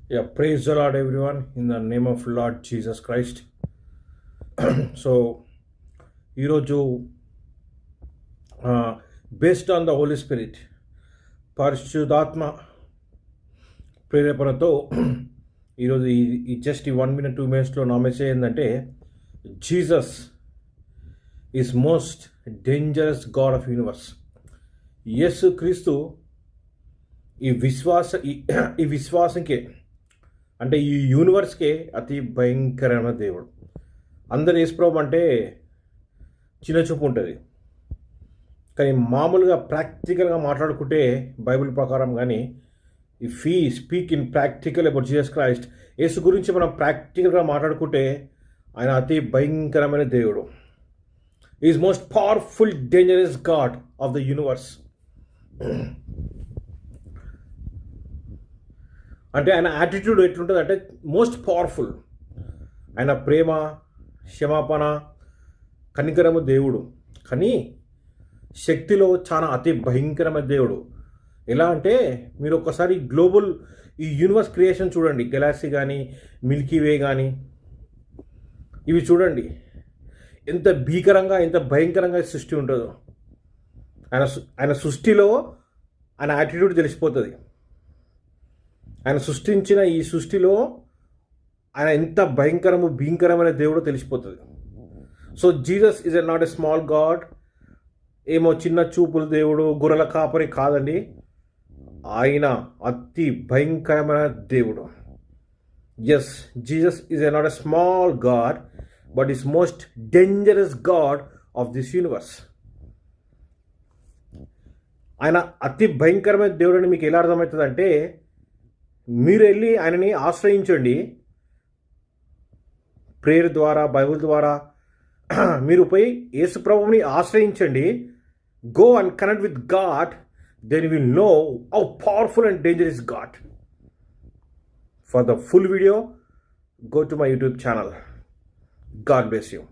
Yeah, praise the Lord, everyone, in the name of Lord Jesus Christ. So, ఈరోజు based on the holy spirit పరిశుద్ధాత్మ ప్రేరేపణతో ఈరోజు ఈ just ఈ 1 minute 2 minutesలో నా మెసేజ్ ఏంటంటే Jesus is most dangerous God of universe. Yesu Kristu ఈ విశ్వాసంకే అంటే ఈ యూనివర్స్కే అతి భయంకరమైన దేవుడు. అందరు యేసుప్రభు అంటే చిన్న చూపు ఉంటుంది, కానీ మామూలుగా ప్రాక్టికల్గా మాట్లాడుకుంటే బైబిల్ ప్రకారం కానీ if he speak in practical about Jesus Christ, Yesu గురించి మనం ప్రాక్టికల్గా మాట్లాడుకుంటే ఆయన అతి భయంకరమైన దేవుడు. Is most powerful dangerous God of the universe. అంటే ఆయన యాటిట్యూడ్ ఎట్లుంటుంది అంటే మోస్ట్ పవర్ఫుల్. ఆయన ప్రేమ, క్షమాపణ, కనికరము దేవుడు, కానీ శక్తిలో చాలా అతి భయంకరమైన దేవుడు. ఎలా అంటే మీరు ఒక్కసారి గ్లోబల్ ఈ యూనివర్స్ క్రియేషన్ చూడండి, గెలాక్సీ కానీ మిల్కీ వే కానీ ఇవి చూడండి, ఎంత భీకరంగా ఎంత భయంకరంగా సృష్టి ఉంటుందో. ఆయన సృష్టిలో ఆయన యాటిట్యూడ్ తెలిసిపోతుంది. ఆయన సృష్టించిన ఈ సృష్టిలో ఆయన ఎంత భయంకరమైన దేవుడో తెలిసిపోతుంది. So Jesus is not a small God, ఏమో చిన్న చూపుల దేవుడు, గొర్రెల కాపరి కాదండి. ఆయన అతి భయంకరమైన దేవుడు. Yes, Jesus is not a small god but is most dangerous God of this universe. ఆయన అతి భయంకరమైన దేవుడు అని మీకు ఎలా అర్థమవుతుంది అంటే, మీరు వెళ్ళి ఆయనని ఆశ్రయించండి. ప్రేయర్ ద్వారా, బైబిల్ ద్వారా మీరు పోయి యేసు ప్రభువుని ఆశ్రయించండి. Go and connect with God, then you will know how powerful and dangerous God. For the full video, go to my YouTube channel. God bless you.